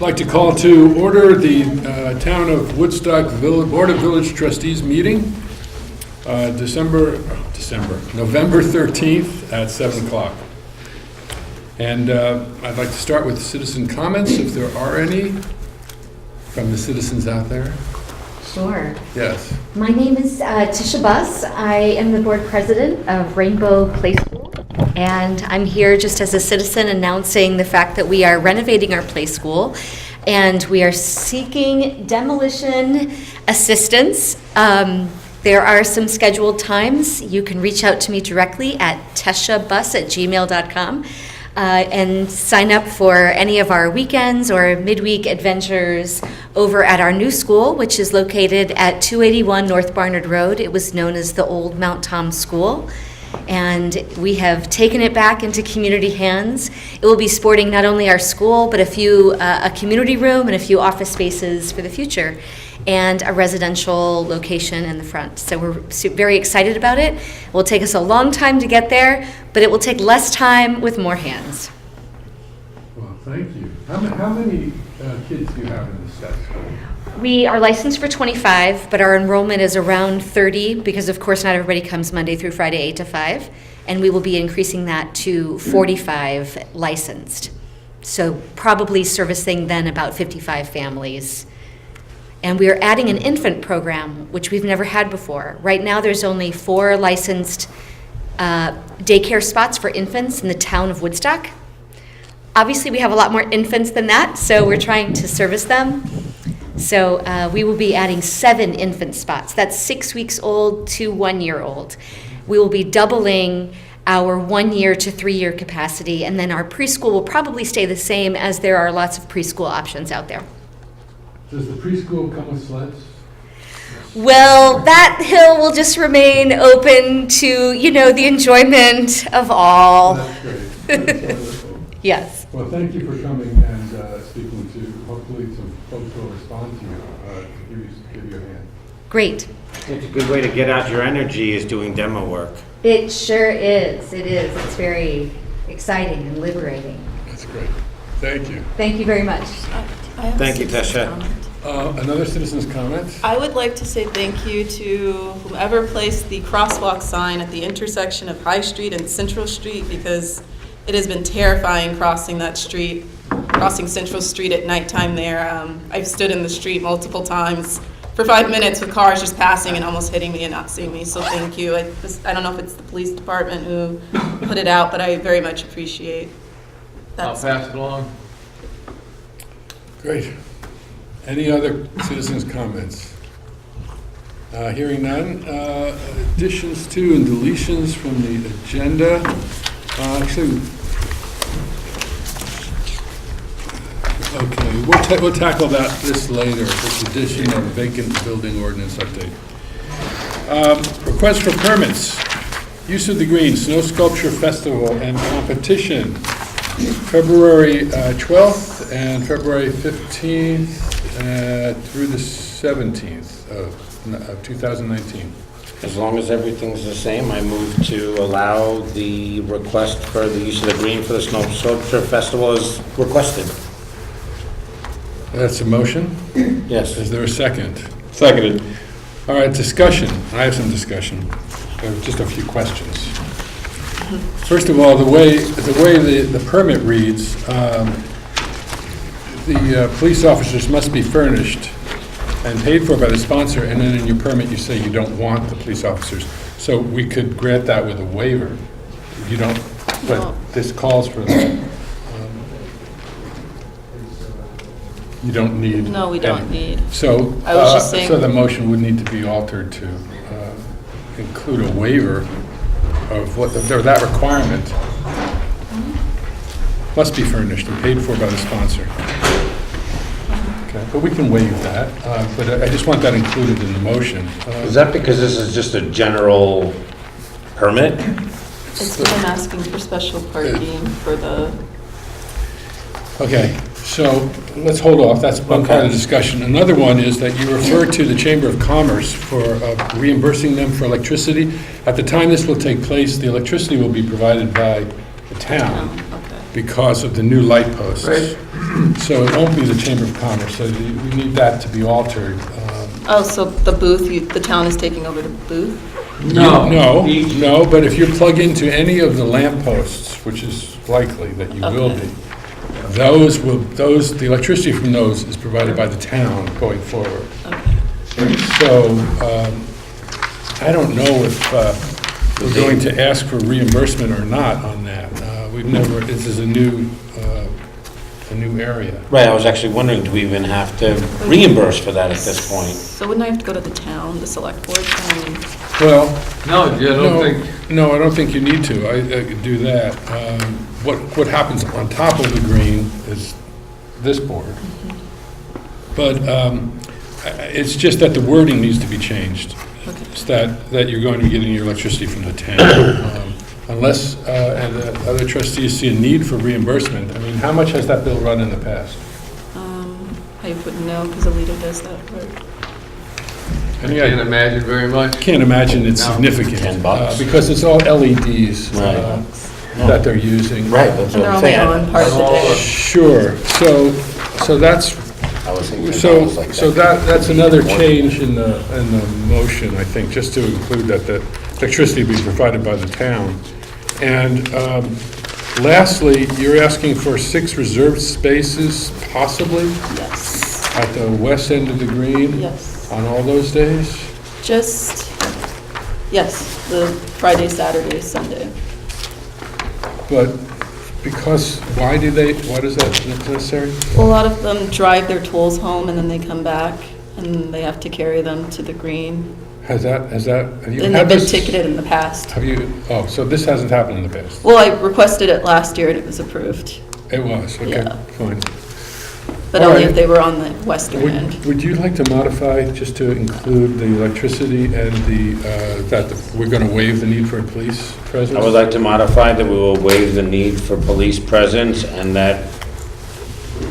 like to call to order the Town of Woodstock Board of Village Trustees meeting, November 13th at 7 o'clock. And I'd like to start with citizen comments, if there are any, from the citizens out there. Sure. Yes. My name is Tisha Buss. I am the board president of Rainbow Play School, and I'm here just as a citizen announcing the fact that we are renovating our play school, and we are seeking demolition assistance. There are some scheduled times. You can reach out to me directly at teshabus@gmail.com. And sign up for any of our weekends or midweek adventures over at our new school, which is located at 281 North Barnard Road. It was known as the old Mount Tom School, and we have taken it back into community hands. It will be sporting not only our school, but a community room and a few office spaces for the future, and a residential location in the front. So we're very excited about it. It will take us a long time to get there, but it will take less time with more hands. Well, thank you. How many kids do you have in this set? We are licensed for 25, but our enrollment is around 30 because, of course, not everybody comes Monday through Friday, 8 to 5, and we will be increasing that to 45 licensed. So probably servicing then about 55 families. And we are adding an infant program, which we've never had before. Right now, there's only 4 licensed daycare spots for infants in the town of Woodstock. Obviously, we have a lot more infants than that, so we're trying to service them. So we will be adding 7 infant spots. That's 6 weeks old to 1 year old. We will be doubling our 1 year to 3 year capacity, and then our preschool will probably stay the same, as there are lots of preschool options out there. Does the preschool come with sleds? Well, that hill will just remain open to, the enjoyment of all. That's great. That's wonderful. Yes. Well, thank you for coming and speaking to, hopefully some folks will respond to you, give you a hand. Great. It's a good way to get out your energy is doing demo work. It sure is. It is. It's very exciting and liberating. That's great. Thank you. Thank you very much. Thank you, Tesha. Another citizen's comment? I would like to say thank you to whoever placed the crosswalk sign at the intersection of High Street and Central Street, because it has been terrifying crossing Central Street at nighttime there. I've stood in the street multiple times for 5 minutes with cars just passing and almost hitting me and not seeing me, so thank you. I don't know if it's the police department who put it out, but I very much appreciate that. I'll pass it along. Great. Any other citizens' comments? Hearing none. Additions to and deletions from the agenda. Actually, okay, we'll tackle this later. This edition of vacant building ordinance update. Request for permits. Use of the green, snow sculpture festival and competition. February 12th and February 15th through the 17th of 2019. As long as everything's the same, I move to allow the request for the use of the green for the Snow Sculpture Festival as requested. That's a motion? Yes. Is there a second? Seconded. All right, discussion. I have some discussion. Just a few questions. First of all, the way the permit reads, the police officers must be furnished and paid for by the sponsor, and then in your permit you say you don't want the police officers. So we could grant that with a waiver. You don't, but this calls for that. You don't need. No, we don't need. So, I was just saying. so the motion would need to be altered to include a waiver of that requirement. Must be furnished and paid for by the sponsor. Okay, but we can waive that, but I just want that included in the motion. Is that because this is just a general permit? It's what I'm asking for special parking for the. Okay, so let's hold off. That's one part of the discussion. Another one is that you refer to the Chamber of Commerce for reimbursing them for electricity. At the time this will take place, the electricity will be provided by the town because of the new light posts. Right. So it won't be the Chamber of Commerce, so we need that to be altered. Oh, so the booth, the town is taking over the booth? No, but if you plug into any of the lampposts, which is likely that you will Okay. be, the electricity from those is provided by the town going forward. Okay. So, I don't know if we're going to ask for reimbursement or not on that. This is a new area. Right, I was actually wondering, do we even have to reimburse for that at this point? So wouldn't I have to go to the town, the select board? Well, No, I don't think, no, I don't think you need to. I could do that. What happens on top of the green is this board. But it's just that the wording needs to be changed. Okay. It's that you're going to be getting your electricity from the town. Unless the other trustees see a need for reimbursement. I mean, how much has that bill run in the past? I wouldn't know, because Alita does that work. I can't imagine very much. Can't imagine it's No. significant. $10. Because it's all LEDs Right. that they're using. Right, that's And what they're I'm only saying. on part of the day. Sure, so that's, I was thinking so like that's another change in the motion, I think, just to include that the electricity be provided by the town. And lastly, you're asking for 6 reserved spaces, possibly, Yes, at the west end of the green? yes. On all those days? Yes, the Friday, Saturday, Sunday. But because, why is that necessary? Well, a lot of them drive their tools home and then they come back and they have to carry them to the green. Have you And had they've been this? ticketed in the past. So this hasn't happened in the past? Well, I requested it last year and it was approved, It was, okay, Yeah. fine. but All only right. if they were on the western end. Would you like to modify, just to include the electricity and we're going to waive the need for a police presence? I would like to modify that we will waive the need for police presence and that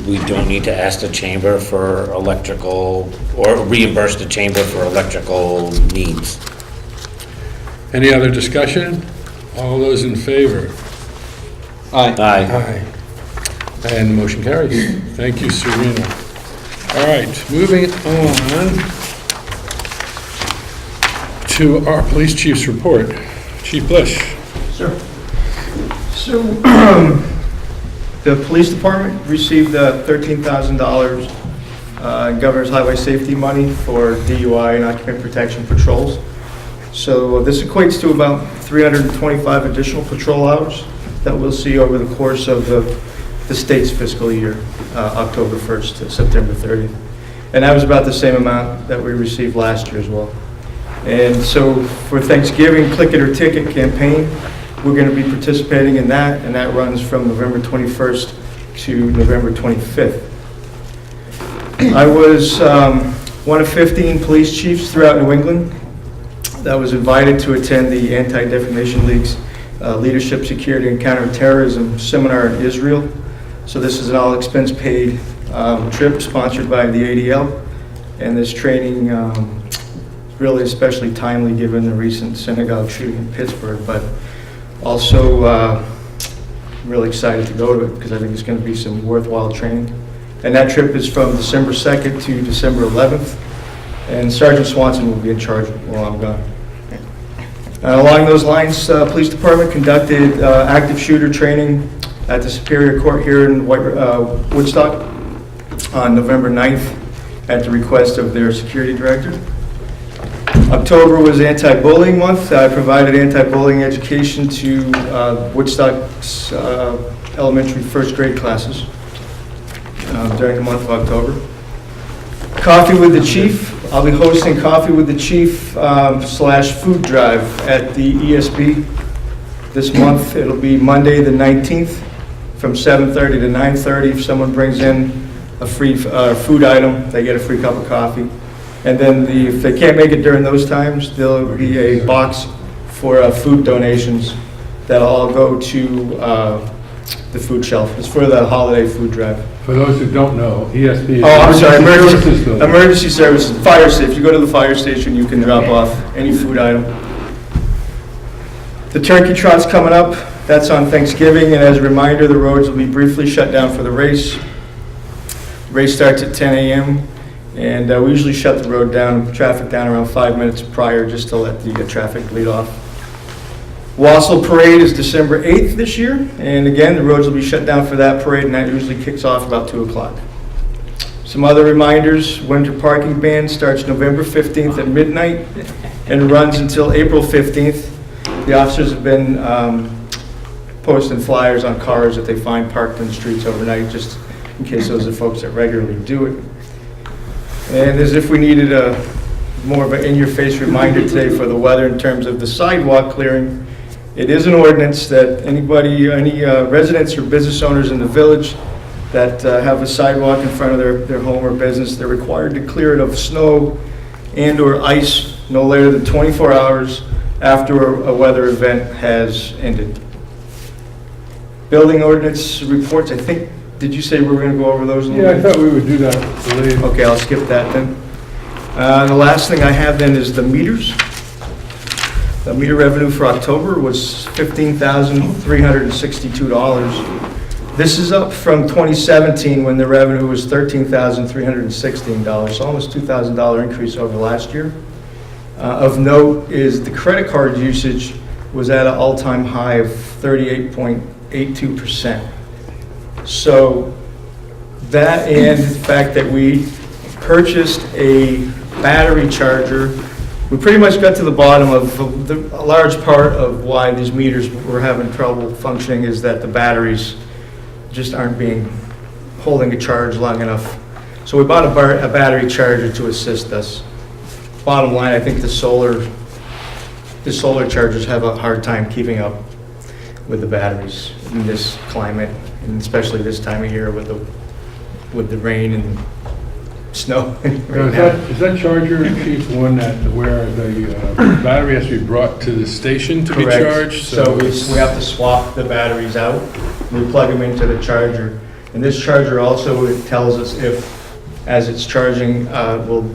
we don't need to ask the chamber for electrical, or reimburse the chamber for electrical needs. Any other discussion? All those in favor? Aye. Aye. And the motion carries. Thank you, Serena. All right, moving on to our police chief's report. Chief Blish. Sure. So, the police department received $13,000 in Governor's Highway Safety money for DUI and occupant protection patrols. So this equates to about 325 additional patrol hours that we'll see over the course of the state's fiscal year, October 1st to September 30th. And that was about the same amount that we received last year as well. And so for Thanksgiving Click It or Ticket campaign, we're going to be participating in that, and that runs from November 21st to November 25th. I was one of 15 police chiefs throughout New England that was invited to attend the Anti-Defamation League's Leadership, Security, and Counterterrorism seminar in Israel. So this is an all-expense-paid trip sponsored by the ADL, and this training is really especially timely given the recent synagogue shooting in Pittsburgh, but also I'm really excited to go to it because I think it's going to be some worthwhile training. And that trip is from December 2nd to December 11th, and Sergeant Swanson will be in charge while I'm gone. Along those lines, Police Department conducted active shooter training at the Superior Court here in Woodstock on November 9th at the request of their security director. October was anti-bullying month. I provided anti-bullying education to Woodstock's elementary first grade classes during the month of October. Coffee with the Chief. I'll be hosting Coffee with the Chief / food drive at the ESB this month. It'll be Monday the 19th from 7:30 to 9:30. If someone brings in a free food item, they get a free cup of coffee. And then if they can't make it during those times, there'll be a box for food donations that'll all go to the food shelf. It's for the holiday food drive. For those who don't know, ESP is... Oh, I'm sorry, Services Building. emergency services, fire station. If you go to the fire station, you can drop off any food item. The turkey trot's coming up. That's on Thanksgiving, and as a reminder, the roads will be briefly shut down for the race. Race starts at 10 a.m. and we usually shut the road down, traffic down around 5 minutes prior just to let the traffic bleed off. Wassail Parade is December 8th this year, and again, the roads will be shut down for that parade, and that usually kicks off about 2 o'clock. Some other reminders: winter parking ban starts November 15th at midnight and runs until April 15th. The officers have been posting flyers on cars that they find parked in the streets overnight, just in case those are folks that regularly do it. And as if we needed more of an in-your-face reminder today for the weather in terms of the sidewalk clearing, it is an ordinance that any residents or business owners in the village that have a sidewalk in front of their home or business, they're required to clear it of snow and or ice no later than 24 hours after a weather event has ended. Building ordinance reports, I think, did you say we were going to go over those a little Yeah, I bit? thought we would do that later. Okay, I'll skip that then. The last thing I have then is the meters. The meter revenue for October was $15,362. This is up from 2017 when the revenue was $13,316, so almost $2,000 increase over last year. Of note is the credit card usage was at an all-time high of 38.82%. So that and the fact that we purchased a battery charger, we pretty much got to the bottom of a large part of why these meters were having trouble functioning is that the batteries just aren't holding a charge long enough. So we bought a battery charger to assist us. Bottom line, I think the solar chargers have a hard time keeping up with the batteries in this climate, and especially this time of year with the rain and snow. Now, is that charger, Chief, one where the battery has to be brought to the station to be Correct. charged? So we have to swap the batteries out, and we plug them into the charger. And this charger also, it tells us if, as it's charging, we'll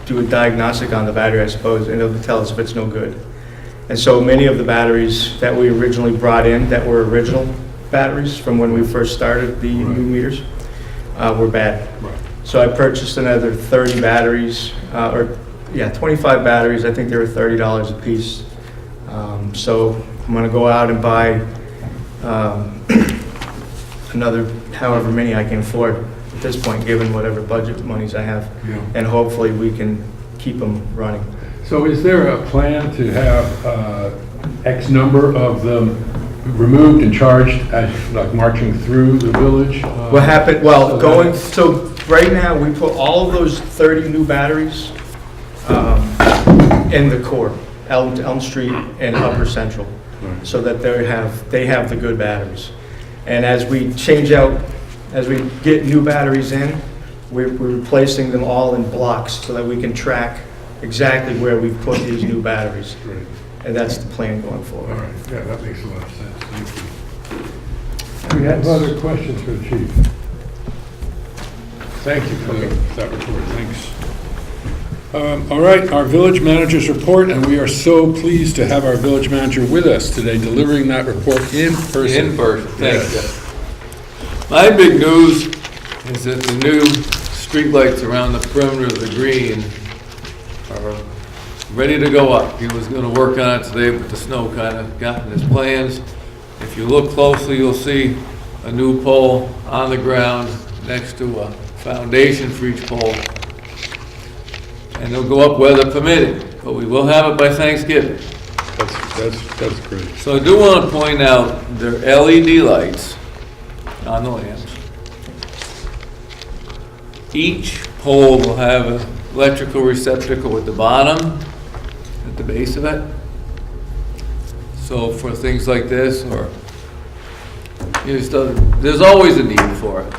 do a diagnostic on the battery, I suppose, and it'll tell us if it's no good. And so many of the batteries that we originally brought in, that were original batteries from when we first started the new meters, were bad. Right. So I purchased another 30 batteries, 25 batteries. I think they were $30 a piece. So I'm going to go out and buy another however many I can afford at this point, given whatever budget monies I have. Yeah. And hopefully we can keep them running. So is there a plan to have X number of them removed and charged as, like, marching through the village? What happened, so right now, we put all of those 30 new batteries in the core, Elm Street and Upper Central, so that they have the good batteries. And as we get new batteries in, we're replacing them all in blocks so that we can track exactly where we've put these new batteries. Great. And that's the plan going All forward. right, yeah, that makes a lot of sense. Thank you. We have other questions for the chief. Thank you for that report, thanks. All right, our village manager's report, and we are so pleased to have our village manager with us today, delivering that report in person. In person, thanks. Yes. My big news is that the new streetlights around the perimeter of the green are ready to go up. He was gonna work on it today, but the snow kind of got in his plans. If you look closely, you'll see a new pole on the ground next to a foundation for each pole. And they'll go up weather permitting, but we will have it by Thanksgiving. That's great. So I do want to point out they're LED lights on the lamps. Each pole will have an electrical receptacle at the bottom, at the base of it. So for things like this, or there's always a need for it.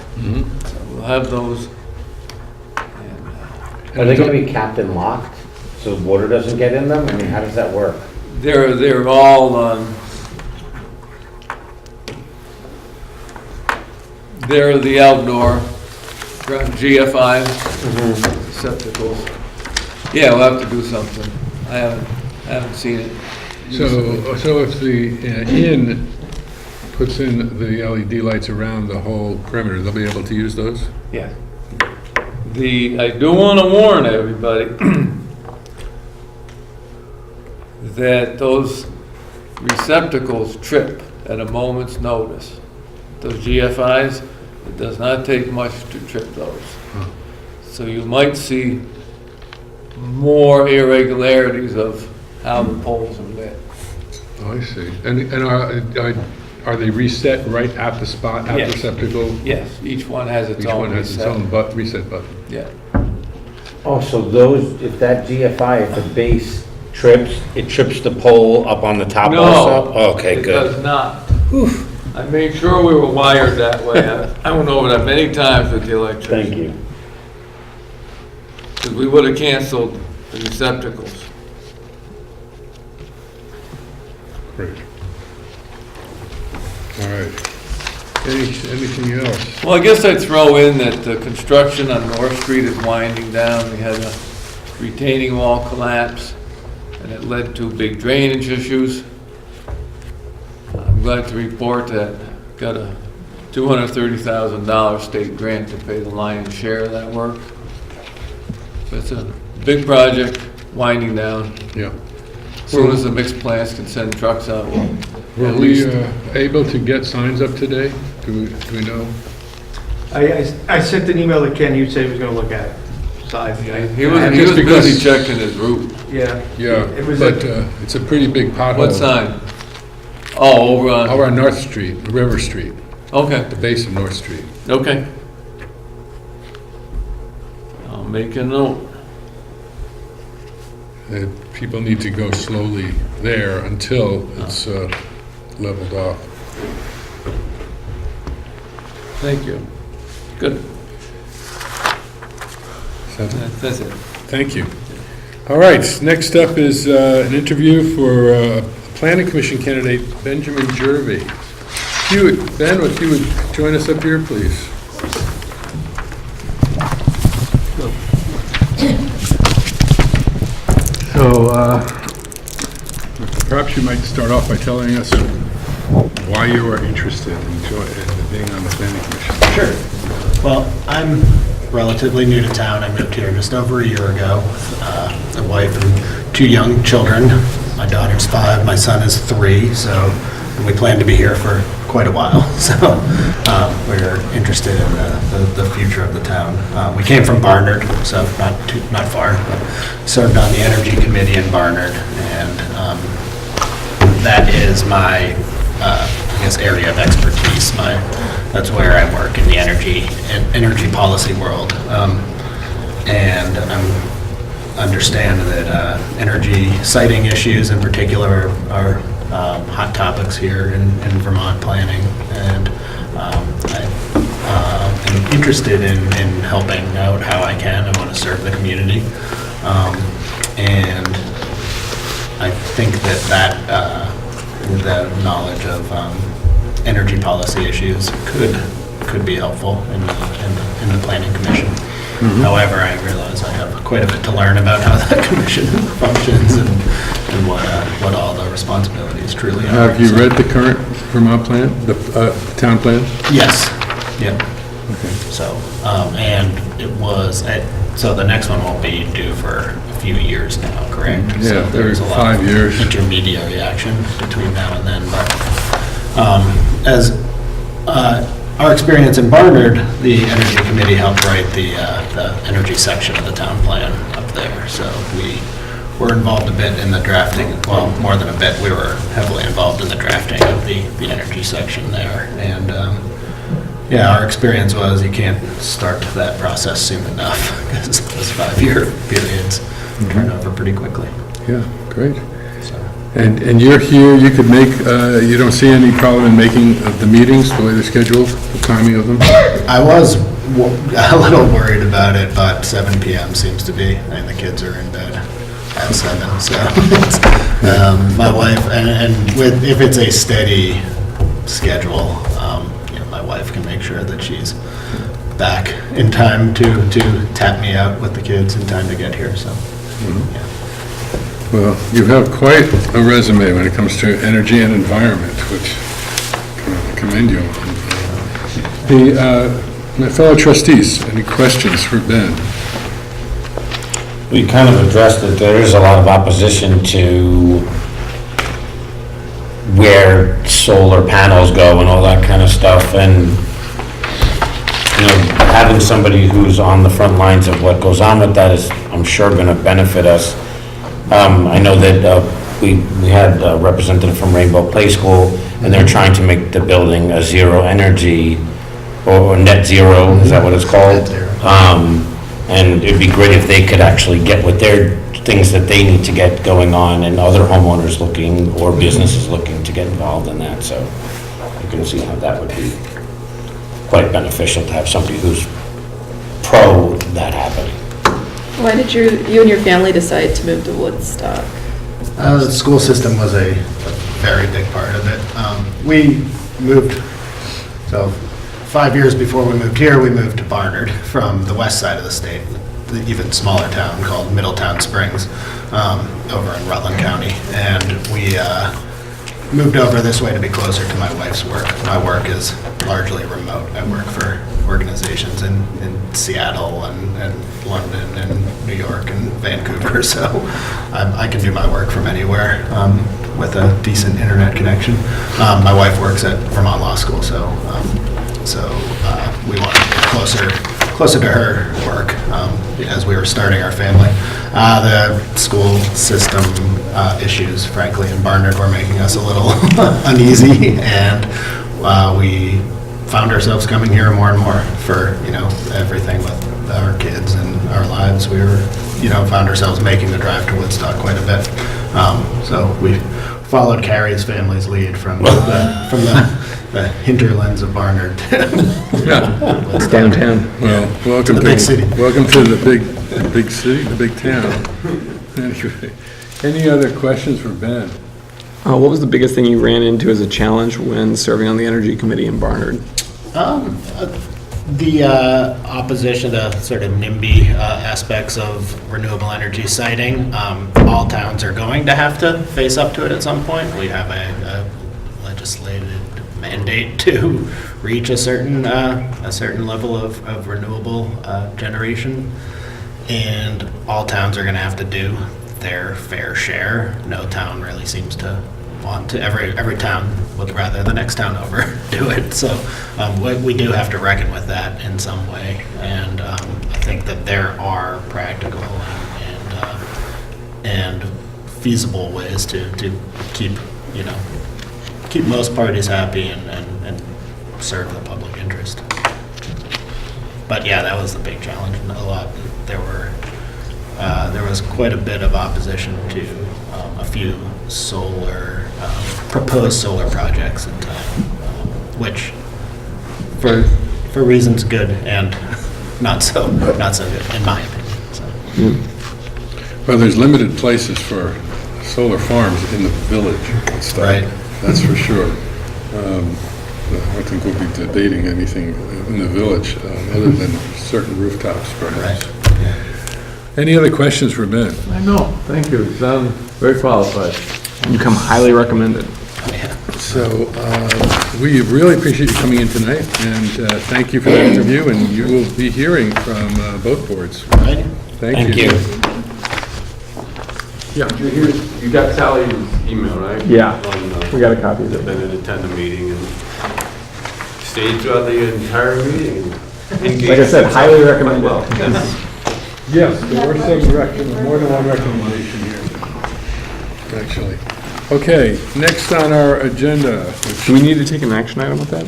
So we'll have those. Are they gonna be capped and locked, so water doesn't get in them? I mean, how does that work? They're all they're the outdoor GFI receptacles. Yeah, we'll have to do something. I haven't seen it. So if the inn puts in the LED lights around the whole perimeter, they'll be able to use those? Yeah. I do want to warn everybody that those receptacles trip at a moment's notice. Those GFIs, it does not take much to trip those. So you might see more irregularities of how the poles are lit. Oh, I see. And are they reset right at the spot, at the Yes. receptacle? Yes, each one has its Each own one has its reset. own reset button. Yeah. Oh, so those, if that GFI, if the base trips, it trips the pole up on the top also? No. Okay, It good. does not. I made sure we were wired that way. I went over that many times with the electrician. Thank you. Because we would have canceled the receptacles. Great. All right. Anything else? Well, I guess I'd throw in that the construction on North Street is winding down. We had a retaining wall collapse, and it led to big drainage issues. I'm glad to report that got a $230,000 state grant to pay the lion's share of that work. So it's a big project, winding down. Yeah. As soon as the mixed plants can send trucks out, we'll Were at we least. able to get signs up today? Do we know? I sent an email to Ken, he said he was gonna look at it. So He was Just because- busy checking his route. Yeah. Yeah, It was but it's a pretty big pothole. What sign? Oh, over on, Over on North Street, River Street, okay, the base of North Street. okay. I'll make a note. People need to go slowly there until it's leveled off. Thank you. Good. That's it. Thank you. All right, next up is an interview for Planning Commission candidate Benjamin Jervey. Ben, if you would join us up here, please. So, perhaps you might start off by telling us why you are interested in being on the Planning Commission. Sure. Well, I'm relatively new to town. I moved here just over a year ago with a wife and 2 young children. My daughter's 5, my son is 3, and we plan to be here for quite a while. So we're interested in the future of the town. We came from Barnard, so not far, but served on the Energy Committee in Barnard, and that is my area of expertise. That's where I work in the energy policy world, and I understand that energy siting issues in particular are hot topics here in Vermont planning, and I am interested in helping out how I can. I want to serve the community, and I think that the knowledge of energy policy issues could be helpful in the Planning Commission. However, I realize I have quite a bit to learn about how that commission functions and what all the responsibilities truly are. Have you read the current Vermont plan, the town plan? Yes, yeah. Okay. So, and it was, so the next one won't be due for a few years now, correct? Yeah, So there's a lot 5 of years. intermediary action between now and then, but as our experience in Barnard, the Energy Committee helped write the energy section of the town plan up there, so we were involved a bit in the drafting, well, more than a bit, we were heavily involved in the drafting of the energy section there, and yeah, our experience was you can't start that process soon enough, because those 5-year periods turn over pretty quickly. Yeah, great. So, And you're here, you could make, you don't see any problem in making the meetings, the way they're scheduled, the timing of them? I was a little worried about it, but 7 p.m. seems to be, and the kids are in bed at 7, so my wife, and if it's a steady schedule, my wife can make sure that she's back in time to tap me out with the kids in time to get here, so, yeah. Well, you have quite a resume when it comes to energy and environment, which commend you. My fellow trustees, any questions for Ben? We kind of addressed that there is a lot of opposition to where solar panels go and all that kind of stuff, and, you know, having somebody who's on the front lines of what goes on with that is, I'm sure, going to benefit us. I know that we had a representative from Rainbow Play School, and they're trying to make the building a zero energy, or net zero, is that what it's called? Net zero. And it'd be great if they could actually get with their things that they need to get going on, and other homeowners looking, or businesses looking to get involved in that, so you can see how that would be quite beneficial to have somebody who's pro that happening. Why did you and your family decide to move to Woodstock? The school system was a very big part of it. We moved, so 5 years before we moved here, we moved to Barnard from the west side of the state, the even smaller town called Middletown Springs, over in Rutland County. And we moved over this way to be closer to my wife's work. My work is largely remote. I work for organizations in Seattle and London and New York and Vancouver, so I can do my work from anywhere with a decent internet connection. My wife works at Vermont Law School, so we wanted to get closer to her work as we were starting our family. The school system issues, frankly, in Barnard were making us a little uneasy, and we found ourselves coming here more and more for, you know, everything with our kids and our lives. We were, you know, found ourselves making the drive to Woodstock quite a bit. So we followed Carrie's family's lead from the hinterlands of Barnard to Woodstock. Downtown. Well, welcome the big city. Welcome to the big city, the big town. Anyway, any other questions for Ben? What was the biggest thing you ran into as a challenge when serving on the Energy Committee in Barnard? The opposition to sort of NIMBY aspects of renewable energy siting. All towns are going to have to face up to it at some point. We have a legislated mandate to reach a certain level of renewable generation, and all towns are going to have to do their fair share. No town really seems to want to. Every town would rather the next town over do it. So we do have to reckon with that in some way, and I think that there are practical and feasible ways to keep most parties happy and serve the public interest. But yeah, that was the big challenge. There was quite a bit of opposition to a few proposed solar projects in town, which for reasons good and not so good, in my opinion. So. Well, there's limited places for solar farms in the village. Right. That's for sure. I don't think we'll be debating anything in the village other than certain rooftops, perhaps. Right. Any other questions for Ben? I know, thank you, you sound very qualified. You come highly recommended. So we really appreciate you coming in tonight, and thank you for that interview, and you will be hearing from both boards. Right. Thank you. Yeah. You got Sally's email, right? Yeah, we got a copy of it. Then attend the meeting and stayed throughout the entire meeting. Like I said, highly recommended. Yes, there were more than one recommendation here, actually. Okay, next on our agenda. Do we need to take an action item with that?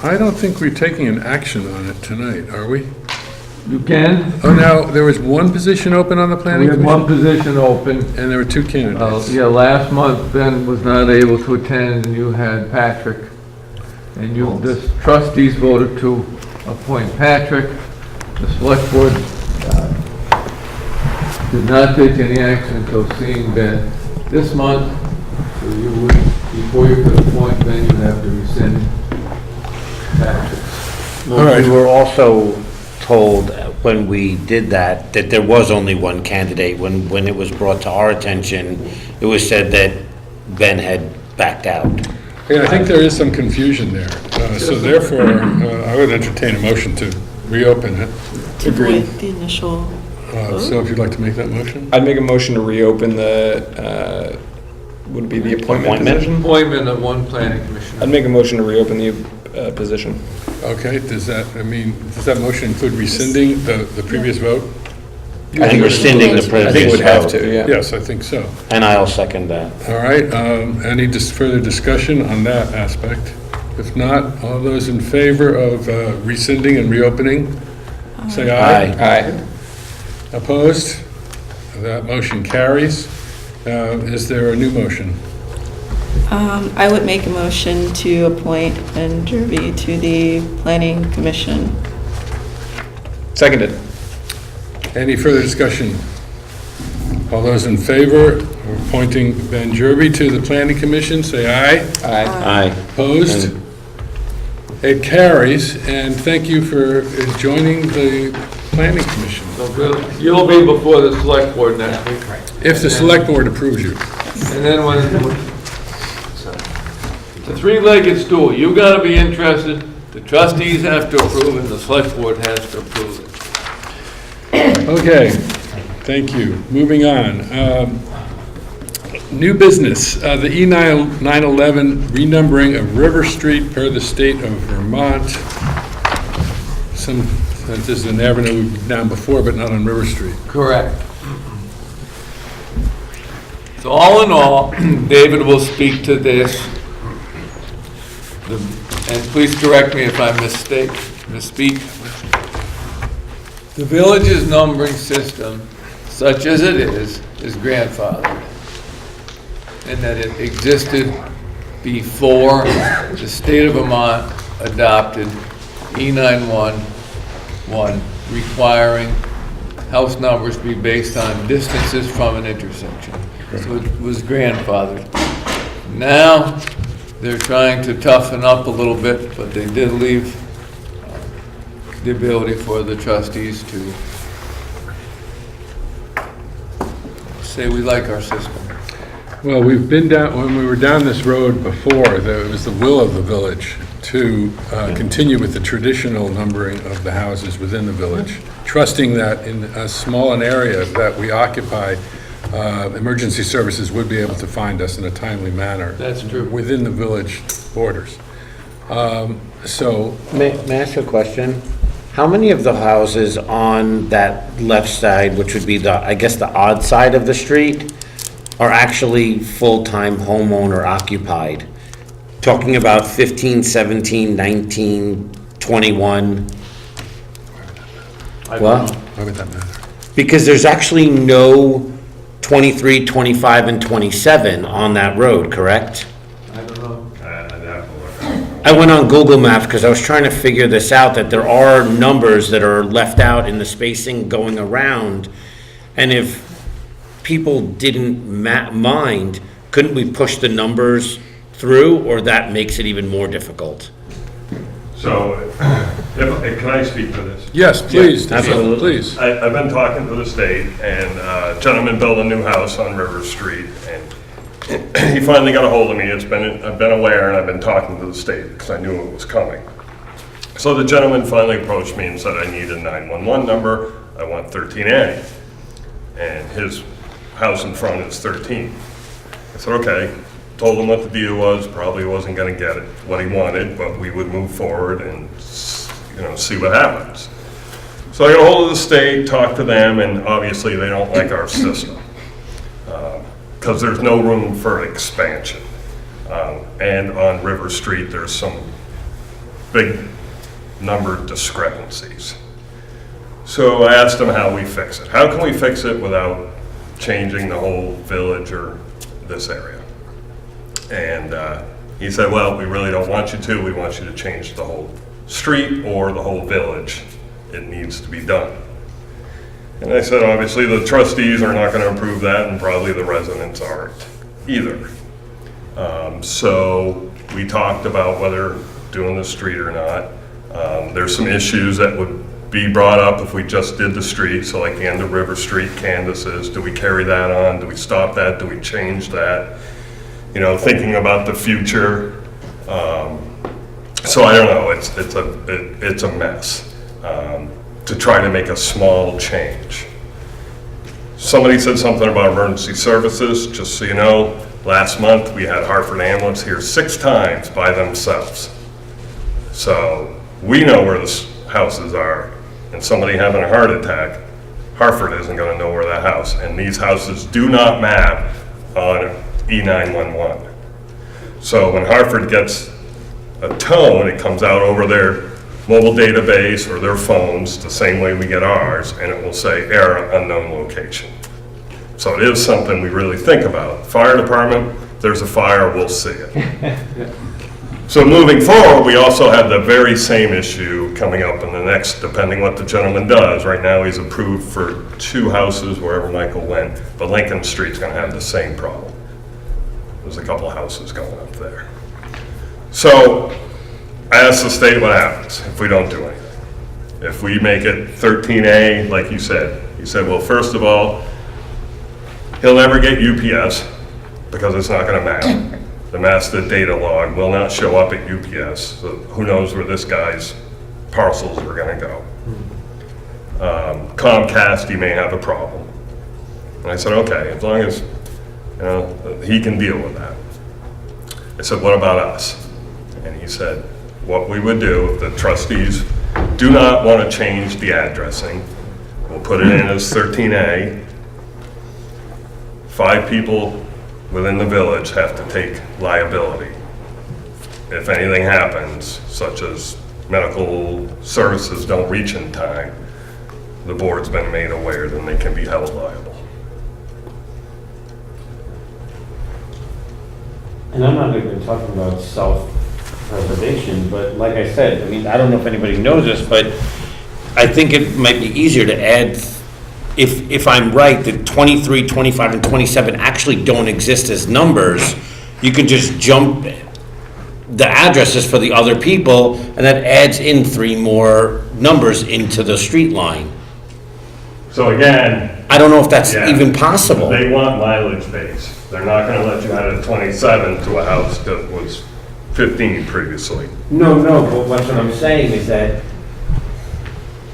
I don't think we're taking an action on it tonight, are we? You can. Oh, now, there was one position open on the We planning had one commission? position open. And there were two candidates. Yeah, last month Ben was not able to attend, and you had Patrick. And the trustees voted to appoint Patrick. The select board did not take any action until seeing Ben this month. So you would, before you could appoint Ben, you'd have to rescind Patrick. All right. We were also told when we did that there was only one candidate. When it was brought to our attention, it was said that Ben had backed out. Yeah, I think there is some confusion there. So therefore, I would entertain a motion to reopen it. To avoid the initial So if you'd like to make that motion? I'd make a motion to reopen the, would it be the appointment position? Appointment of one planning commissioner. I'd make a motion to reopen the position. Okay, does that motion include rescinding the previous vote? I think rescinding the I previous think we'd have vote. to, yeah. Yes, I think so. And I'll second that. All right, any further discussion on that aspect? If not, all those in favor of rescinding and reopening, say aye. Aye. Opposed? That motion carries. Is there a new motion? I would make a motion to appoint Ben Derby to the Planning Commission. Seconded. Any further discussion? All those in favor of appointing Ben Jerby to the Planning Commission, say aye. Aye. Opposed? It carries, and thank you for joining the Planning Commission. So you'll be before the select board next week. If the Select Board approves you. And then when, the three-legged stool, you gotta be interested, the trustees have to approve, and the select board has to approve it. Okay, thank you. Moving on. New business, the E911 renumbering of River Street per the state of Vermont. This is an avenue we've been down before, but not on River Street. Correct. So all in all, David will speak to this, and please correct me if I misspeak. The village's numbering system, such as it is grandfathered, and that it existed before the state of Vermont adopted E911, requiring house numbers be based on distances from an intersection. So it was grandfathered. Now, they're trying to toughen up a little bit, but they did leave the ability for the trustees to say we like our system. Well, we've been down, when we were down this road before, it was the will of the village to continue with the traditional numbering of the houses within the village, trusting that in as small an area that we occupy, emergency services would be able to find us in a timely manner. That's true. Within the village borders. So, May I ask a question? How many of the houses on that left side, which would be I guess the odd side of the street, are actually full-time homeowner occupied? Talking about 15, 17, 19, 21? I don't What? know. why would that matter? Because there's actually no 23, 25, and 27 on that road, correct? I don't know. I went on Google Maps because I was trying to figure this out, that there are numbers that are left out in the spacing going around. And if people didn't mind, couldn't we push the numbers through, or that makes it even more difficult? So, can I speak to this? Yes, please, Yeah, absolutely. please. I've been talking to the state, and a gentleman built a new house on River Street, and he finally got a hold of me. I've been aware, and I've been talking to the state, because I knew it was coming. So the gentleman finally approached me and said, I need a 911 number, I want 13 Annie. And his house in front is 13. I said, okay. Told him what the deal was, probably wasn't gonna get it, what he wanted, but we would move forward and, see what happens. So I got a hold of the state, talked to them, and obviously they don't like our system. Because there's no room for expansion. And on River Street, there's some big number discrepancies. So I asked them how we fix it. How can we fix it without changing the whole village or this area? And he said, well, we really don't want you to. We want you to change the whole street or the whole village. It needs to be done. And I said, obviously, the trustees are not going to approve that, and probably the residents aren't either. So we talked about whether doing the street or not. There's some issues that would be brought up if we just did the street. So like the end of River Street canvases, do we carry that on? Do we stop that? Do we change that? Thinking about the future, So I don't know, it's a mess to try to make a small change. Somebody said something about emergency services, just so you know, last month we had Hartford ambulance here 6 times by themselves. So we know where the houses are, and somebody having a heart attack, Hartford isn't gonna know where that house, and these houses do not map on E911. So when Hartford gets a tone, it comes out over their mobile database or their phones, the same way we get ours, and it will say error unknown location. So it is something we really think about. Fire department, there's a fire, we'll see it. So moving forward, we also have the very same issue coming up in the next, depending what the gentleman does. Right now, he's approved for 2 houses wherever Michael went, but Lincoln Street's gonna have the same problem. There's a couple of houses going up there. So I asked the state what happens if we don't do anything. If we make it 13A, like you said, well, first of all, he'll never get UPS because it's not gonna matter. The master data log will not show up at UPS, so who knows where this guy's parcels are gonna go. Comcast, he may have a problem. And I said, okay, as long as, you know, he can deal with that. I said, what about us? And he said, what we would do, if the trustees do not want to change the addressing, we'll put it in as 13A. 5 people within the village have to take liability. If anything happens, such as medical services don't reach in time, the board's been made aware, then they can be held liable. And I'm not even talking about self-preservation, but like I said, I mean, I don't know if anybody knows this, but I think it might be easier to add, if I'm right, that 23, 25, and 27 actually don't exist as numbers, you can just jump the addresses for the other people, and that adds in 3 more numbers into the street line. So again, I don't know if that's yeah, even possible. they want mileage base. They're not gonna let you add a 27 to a house that was 15 previously. No, but what I'm saying is that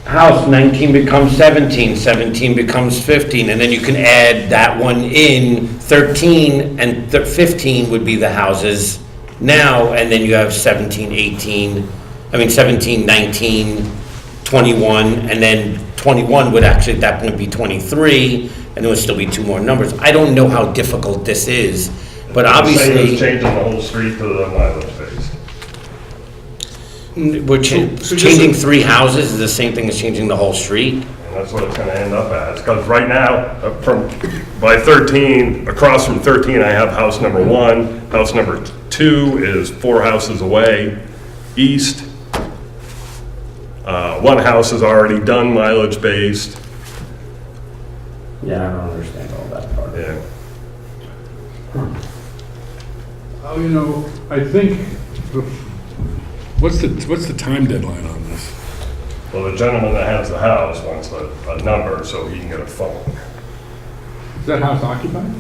house 19 becomes 17, 17 becomes 15, and then you can add that one in, 13 and 15 would be the houses now, and then you have 17, 19, 21, and then 21 would actually at that point be 23, and there would still be 2 more numbers. I don't know how difficult this is, but Same obviously, as changing the whole street to the mileage base. we're changing 3 houses is the same thing as changing the whole street. And that's what it's gonna end up as, because right now, by 13, across from 13, I have house number 1, house number 2 is 4 houses away, east. 1 house is already done mileage based, Yeah, I don't understand all that part. yeah. Oh, you know, I think, what's the time deadline on this? Well, the gentleman that has the house wants a number so he can get a phone. Is that house occupied?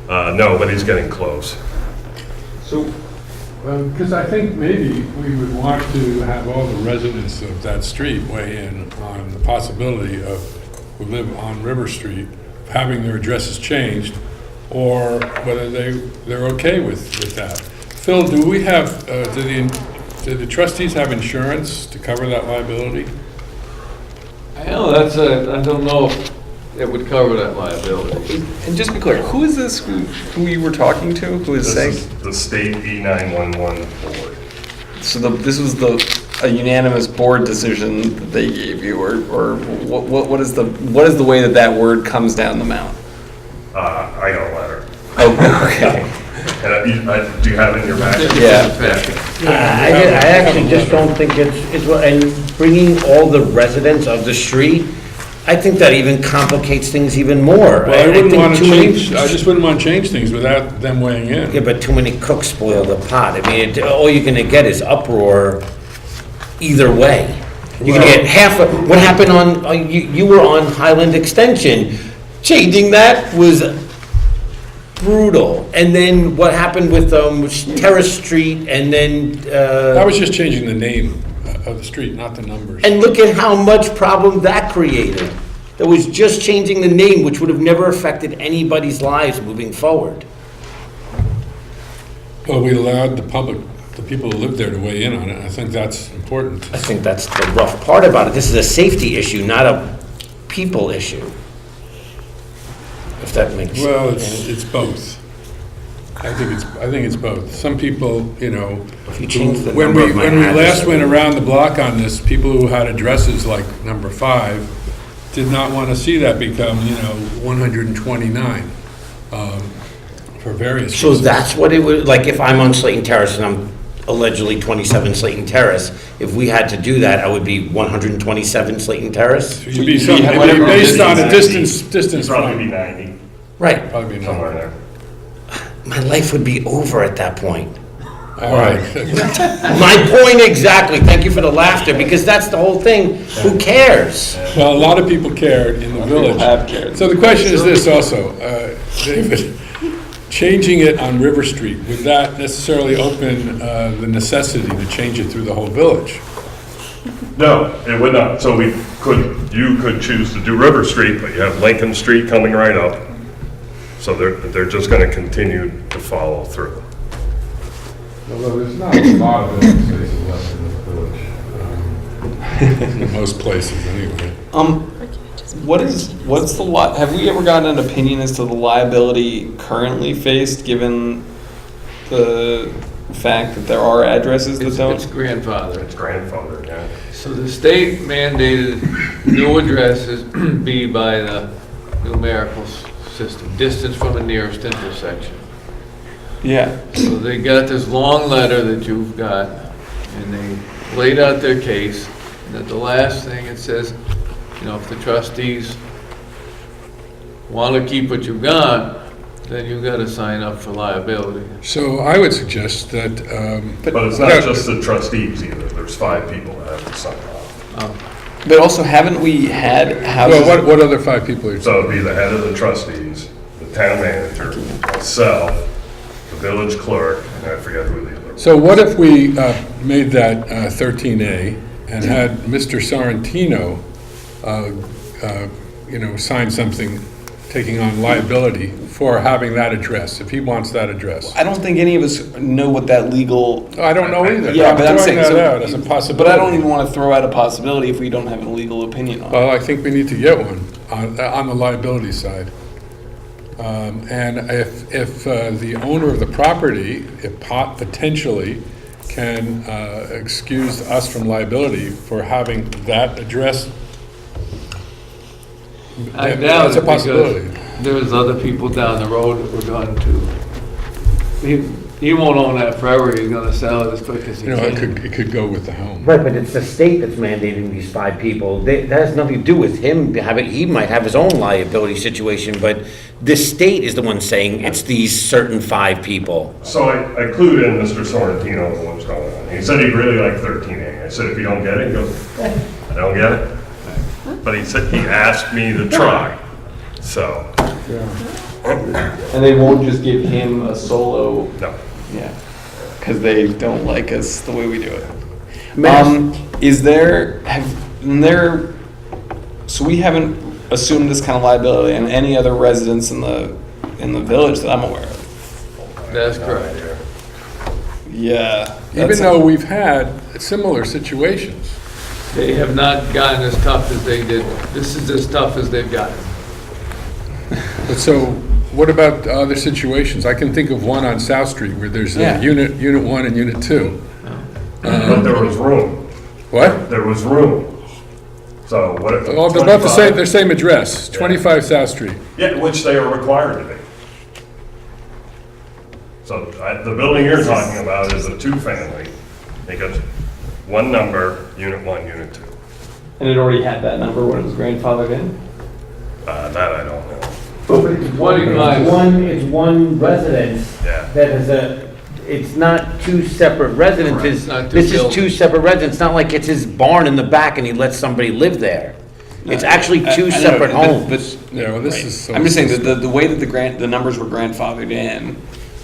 No, but he's getting close. So, because I think maybe we would want to have all the residents of that street weigh in on the possibility of, who live on River Street, having their addresses changed, or whether they're okay with that. Phil, do we have, do the trustees have insurance to cover that liability? I know, I don't know if it would cover that liability. And just to be clear, who is this who you were talking to? Who is This saying? is the state E911 board. So this was a unanimous board decision that they gave you, or what is the way that word comes down the mountain? I got a letter. Oh, okay. And do you have it in your packet? Yeah. I actually just don't think it's, and bringing all the residents of the street, I think that even complicates things even more. Well, I wouldn't think want to too many- change, I just wouldn't want to change things without them weighing in. Yeah, but too many cooks spoil the pot. I mean, all you're gonna get is uproar either way. You're gonna get half of, what happened on, you were on Highland Extension. Changing that was brutal. And then what happened with Terrace Street, and then, That was just changing the name of the street, not the numbers. and look at how much problem that created. That was just changing the name, which would have never affected anybody's lives moving forward. Well, we allowed the public, the people who live there to weigh in on it. I think that's important. I think that's the rough part about it. This is a safety issue, not a people issue. If that makes sense. Well, it's both. I think it's both. Some people, you know, If you change the when number we of my when we address, last went around the block on this, people who had addresses like number 5 did not want to see that become, 129 for various So reasons. that's what it would, like, if I'm on Slayton Terrace and I'm allegedly 27 Slayton Terrace, if we had to do that, I would be 127 Slayton Terrace? It'd be something, it'd be whatever based on a distance. distance Probably be from, 90, Right. probably be somewhere not. there. My life would be over at that point. All right. My point exactly. Thank you for the laughter, because that's the whole thing. Who cares? Well, a lot of people cared in the village. have cared. So the question is this also, David, changing it on River Street, would that necessarily open the necessity to change it through the whole village? No, it would not. So you could choose to do River Street, but you have Lincoln Street coming right up. So they're just going to continue to follow through. Although there's not a lot of open spaces left in the village. In most places, anyway. What's the have we ever gotten an opinion as to the liability currently faced, given the fact that there are addresses that It's don't? grandfather. It's grandfathered, yeah. So the state mandated new addresses be by the numerical system, distance from the nearest intersection. Yeah. So they got this long letter that you've got, and they laid out their case, and at the last thing it says, if the trustees want to keep what you've got, then you've got to sign up for liability. So I would suggest that. But it's not just the trustees either. There's 5 people that have to sign off. But also, haven't we had houses? Well, what other 5 people are you So it'd be the head of the trustees, the town manager, myself, the village clerk, and I forget who the other. So what if we made that 13A and had Mr. Sorrentino, sign something taking on liability for having that address, if he wants that address? I don't think any of us know what that legal. I don't know either. Yeah, but I'm throwing saying that out as a possibility. But I don't even want to throw out a possibility if we don't have a legal opinion on it. Well, I think we need to get one on the liability side. And if the owner of the property, potentially, can excuse us from liability for having that address, I doubt that's a it, because possibility. there's other people down the road that were going to. He won't own that forever, he's gonna sell it as quick as he can. It could go with the home. Right, but it's the state that's mandating these 5 people. That has nothing to do with him having, he might have his own liability situation, but the state is the one saying it's these certain 5 people. So I clued in Mr. Sorrentino on what's going on. He said he really liked 13A. I said, if you don't get it, he goes, I don't get it. But he said, he asked me to try, so, And they won't just give him a solo. no. Yeah, because they don't like us the way we do it. So we haven't assumed this kind of liability in any other residents in the village that I'm aware of. That's correct. Yeah. Even though we've had similar situations. They have not gotten as tough as they did. This is as tough as they've gotten. But so, what about other situations? I can think of one on South Street where there's Yeah. Unit 1 and Unit 2. But there was room. What? There was room. So what if? Oh, they're about the 25 same address, 25 South Street. Yeah, which they are required to be. So the building you're talking about is a 2-family. They got 1 number, Unit 1, Unit 2. And it already had that number when it was grandfathered in? That I don't know. It's one residence Yeah. that is it's not 2 separate residences. It's not 2 This is buildings. 2 separate residents. It's not like it's his barn in the back and he lets somebody live there. It's actually I two know, separate but- homes. Yeah, well, this Right. is so. I'm just saying that the way that the numbers were grandfathered in,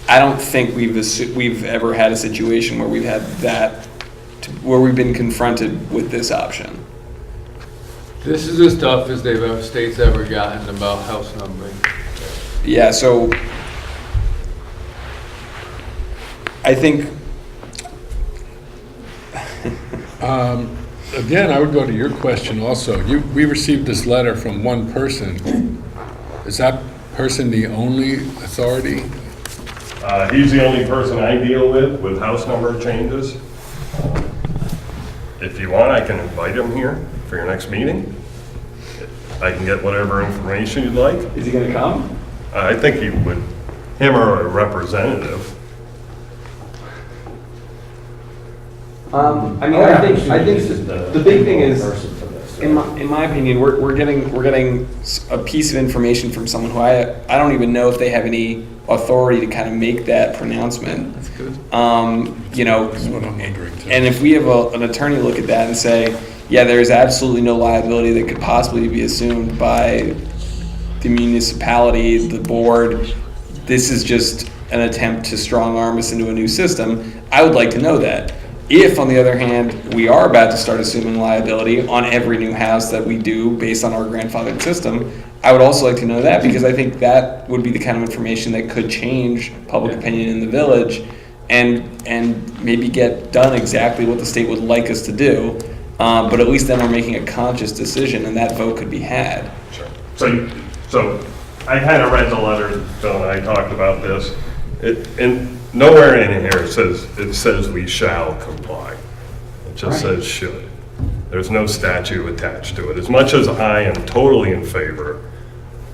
I don't think we've ever had a situation where we've had where we've been confronted with this option. This is as tough as state's ever gotten about house numbering. Yeah, so I think, Again, I would go to your question also. We received this letter from one person. Is that person the only authority? He's the only person I deal with house number changes. If you want, I can invite him here for your next meeting. I can get whatever information you'd like. is he gonna come? I think he would, him or a representative. I think the big thing is, in my opinion, we're getting a piece of information from someone who I don't even know if they have any authority to kind of make that pronouncement. That's good. You know, That's what I'm wondering too. and if we have an attorney look at that and say, yeah, there is absolutely no liability that could possibly be assumed by the municipality, the board, this is just an attempt to strong arm us into a new system, I would like to know that. If, on the other hand, we are about to start assuming liability on every new house that we do based on our grandfathered system, I would also like to know that, because I think that would be the kind of information that could change public opinion in the village and maybe get done exactly what the state would like us to do. But at least then we're making a conscious decision and that vote could be had. Sure. So I kind of read the letter, Bill and I talked about this. And nowhere in here it says we shall comply. It just says should. There's no statute attached to it. As much as I am totally in favor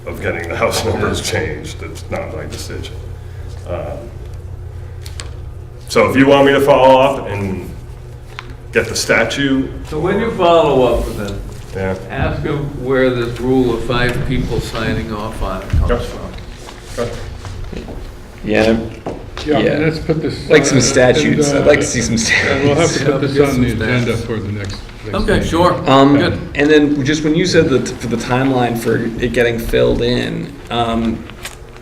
of getting the house numbers changed, it's not my decision. So if you want me to follow up and get the statute, So when you follow up with them, yeah. ask them where this rule of 5 people signing off on it comes Yep. from. Yeah, Yeah, Yeah. let's put this. like some statutes. and, I'd like to see some And we'll have statutes. to put this Get on the some agenda stats. for the next. Okay, meeting. sure. Good. And then just when you said that for the timeline for it getting filled in,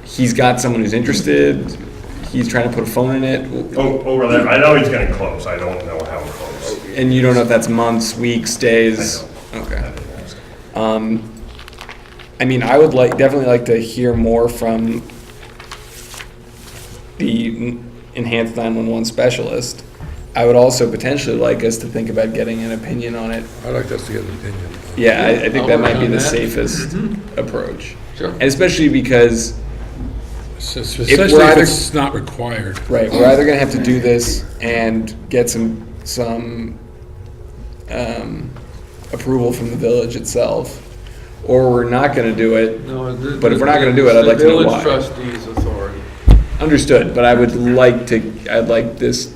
he's got someone who's interested, he's trying to put a phone in it, Over there, I know he's getting close. I don't know how close. and you don't know if that's months, weeks, days? Okay. I mean, I would definitely like to hear more from the enhanced 911 specialist. I would also potentially like us to think about getting an opinion on it. I'd like us to get an opinion. Yeah, I think I'll that work might be on the that. safest approach. Sure. And especially because, Especially we're if either- it's not required. right, we're either gonna have to do this and get some approval from the village itself, or we're not gonna do it. No, But if we're not gonna do it, I'd like to know why. The village trustees authority. Understood, but I'd like this,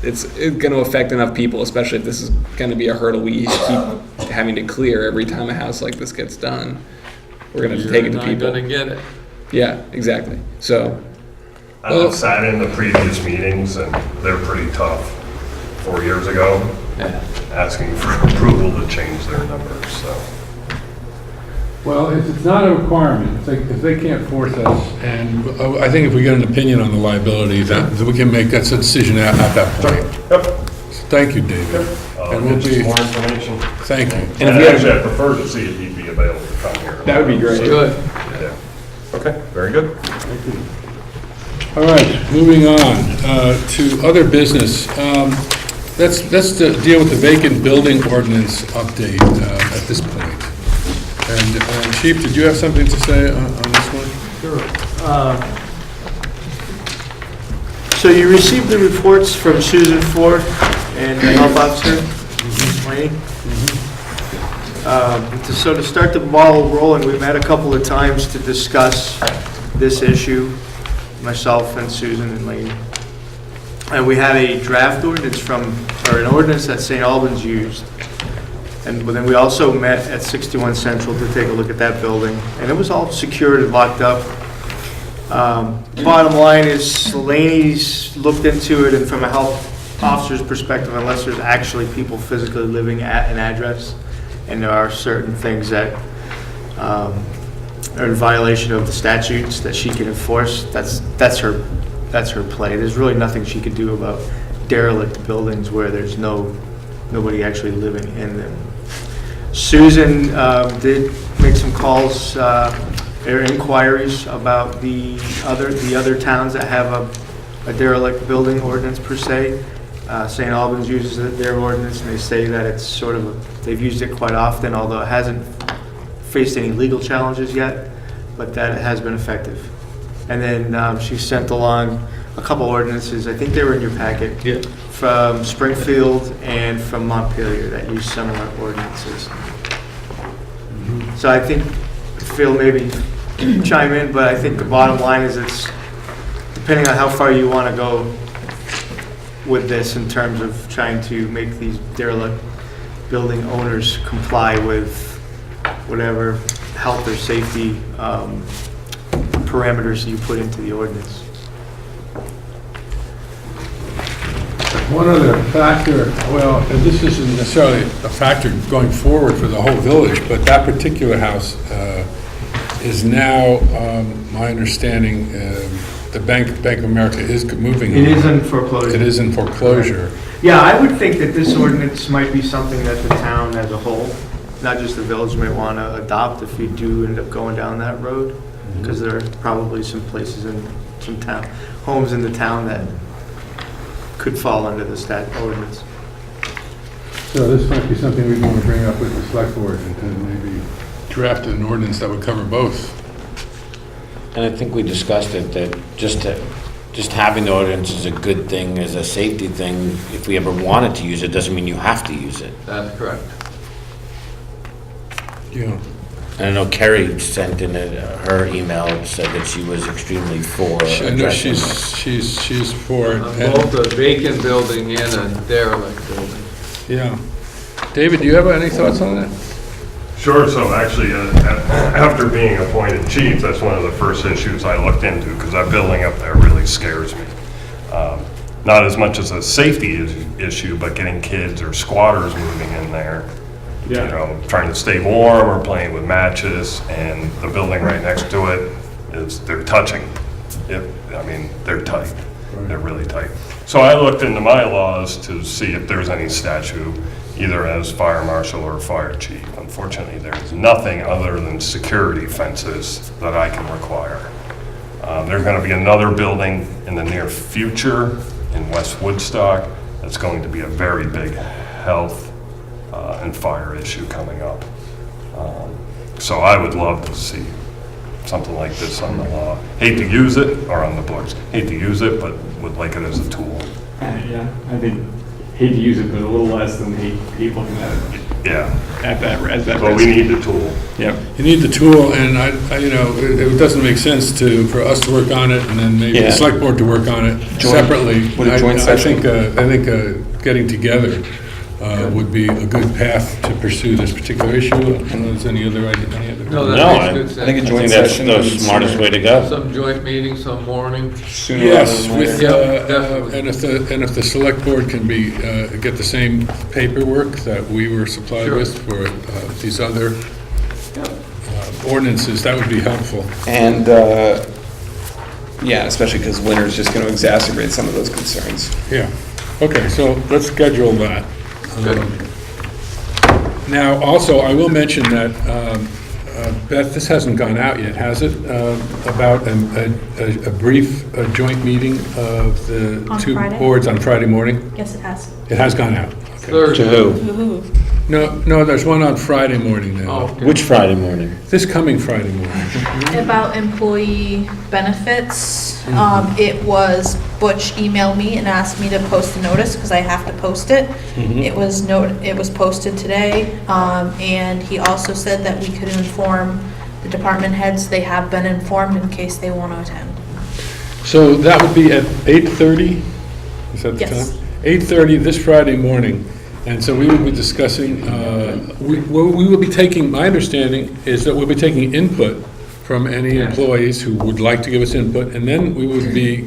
it's gonna affect enough people, especially if this is gonna be a hurdle we keep having to clear every time a house like this gets done. We're gonna have to take it to You're not gonna people. get it. Yeah, exactly. So, I've sat in the previous meetings and they're pretty tough. 4 years ago, Yeah. asking for approval to change their numbers, so. Well, it's not a requirement, if they can't force us, and I think if we get an opinion on the liability, that we can make that decision at that point. Yep. So thank you, David. I'll And we'll get you be, some more information. thank you. And if And we have- actually, I prefer to see if he'd be available to come here. that would be great. Good. Yeah. Okay, very good. All right, moving on to other business. Let's deal with the vacant building ordinance update at this point. And Chief, did you have something to say on this one? Sure. So you received the reports from Susan Ford and the health officer, Wayne? So to start the ball rolling, we've met a couple of times to discuss this issue, myself and Susan and Lane. And we had a draft ordinance an ordinance that St. Albans used. And then we also met at 61 Central to take a look at that building. And it was all secured and locked up. Bottom line is Laney's looked into it, and from a health officer's perspective, unless there's actually people physically living at an address, and there are certain things that are in violation of the statutes that she can enforce, that's her play. There's really nothing she could do about derelict buildings where there's nobody actually living in them. Susan did make some calls or inquiries about the other towns that have a derelict building ordinance per se. St. Albans uses their ordinance, and they say that it's sort of, they've used it quite often, although it hasn't faced any legal challenges yet, but that it has been effective. And then she sent along a couple ordinances, I think they were in your packet, Yeah. from Springfield and from Montpelier that use similar ordinances. So I think Phil maybe chime in, but I think the bottom line is it's, depending on how far you want to go with this in terms of trying to make these derelict building owners comply with whatever health or safety parameters you put into the ordinance. One other factor, well, and this isn't necessarily a factor going forward for the whole village, but that particular house is now, my understanding, the Bank of America is moving. It is in foreclosure. It is in foreclosure. Yeah, I would think that this ordinance might be something that the town as a whole, not just the village, might want to adopt if you do end up going down that road, because there are probably some places in some town, homes in the town that could fall under the ordinance. So this might be something we want to bring up with the select board and maybe draft an ordinance that would cover both. And I think we discussed it, that just having the ordinance is a good thing, as a safety thing. If we ever wanted to use it, doesn't mean you have to use it. That's correct. Yeah. And I know Kerry sent in her email, said that she was extremely for. I know addressing she's for it. Both a vacant building and a derelict building. Yeah. David, do you have any thoughts on that? Sure, so actually, after being appointed chief, that's one of the first issues I looked into, because that building up there really scares me. Not as much as a safety issue, but getting kids or squatters moving in there, you know, trying to stay warm or playing with matches, and the building right next to it they're touching. I mean, they're tight. They're really tight. So I looked into my laws to see if there's any statute, either as fire marshal or fire chief. Unfortunately, there's nothing other than security fences that I can require. There's going to be another building in the near future in West Woodstock that's going to be a very big health and fire issue coming up. So I would love to see something like this on the law. Hate to use it, or on the books. Hate to use it, but would like it as a tool. Yeah, I think, hate to use it, but a little less than hate looking at it. Yeah, At that but we need the tool. Yep. You need the tool, and I you know, it doesn't make sense for us to work on it, and then maybe the Yeah. select board to work on it separately. With a joint session. I think getting together would be a good path to pursue this particular issue. I don't know if there's any other idea. No, No, that makes good I think a sense. I joint think that's session. the would be smartest sooner- way to go. Some joint meeting, some morning. Sooner Yes, rather than with, later. definitely. and if the select board can get the same paperwork that we were supplied Sure. with for these other ordinances, that would be helpful. And, yeah, especially because winter's just going to exacerbate some of those concerns. Yeah, okay, so let's schedule that. Good. Now, also, I will mention that, Beth, this hasn't gone out yet, has it? About a brief joint meeting of the On two Friday? boards on Friday morning? Yes, it has. It has gone out. Okay. Third. To who? No, there's one on Friday morning now. Oh, Which Friday morning? This coming Friday morning. About employee benefits, it was, Butch emailed me and asked me to post a notice, because I have to post it. It was posted today, and he also said that we could inform the department heads. They have been informed in case they want to attend. So that would be at 8:30? Is that the time? Yes. 8:30 this Friday morning. And so we will be discussing, we will be taking, my understanding is that we'll be taking input from any employees who would like to give us input, and then we would be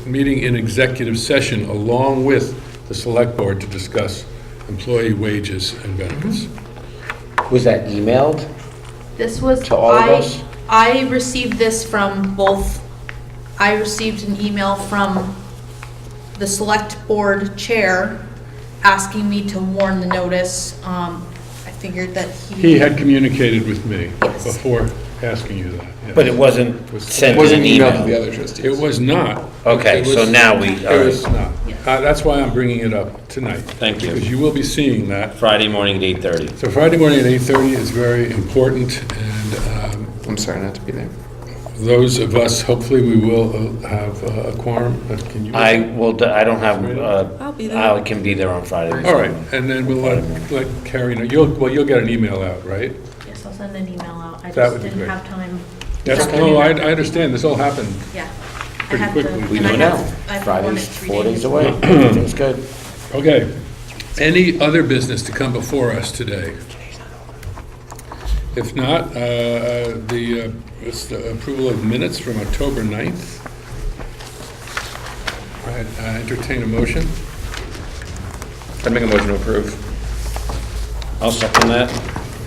meeting in executive session along with the select board to discuss employee wages and benefits. Was that emailed? This was, To all of us? I received this from both, I received an email from the select board chair asking me to warn the notice. I figured that He had communicated with me Yes. before asking you that. yes. But it wasn't sent in an emailed to the email? other trustees. It was not. Okay, It so was- now we, all It was right. not. That's why I'm bringing it up tonight. Thank you. Because you will be seeing that. Friday morning at 8:30. So Friday morning at 8:30 is very important, and I'm sorry not to be there. those of us, hopefully we will have a quorum. Can you? I I don't have, I'll be there. I can be there on Friday. All right, and then we'll let Carrie know. You'll get an email out, right? Yes, I'll send an email out. I That just would be didn't great. have time. That's, no, I understand, this all happened. Yeah. I Pretty have to- quickly. We and I know have- now. I have to warn Friday's it 3 4 days days. away. Everything's good. Okay. Any other business to come before us today? If not, it's the approval of minutes from October 9th. I entertain a motion. I'd make a motion to approve. I'll second that.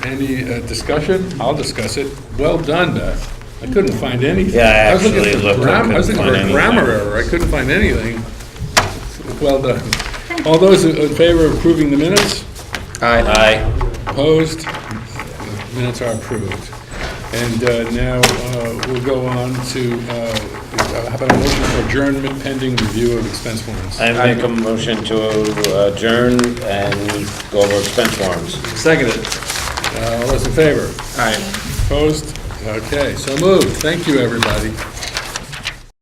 Any discussion? I'll discuss it. Well done, Beth. I couldn't find anything. Yeah, I was looking actually for looked, I I was couldn't looking for find a grammar anything. error. I couldn't find anything. Well done. All those in favor of approving the minutes? Aye. Opposed? Minutes are approved. And now we'll go on to, how about a motion for adjournment pending review of expense warrants? I make a motion to adjourn and go over expense warrants. Seconded. All those in favor? Aye. Opposed? Okay, so moved. Thank you, everybody.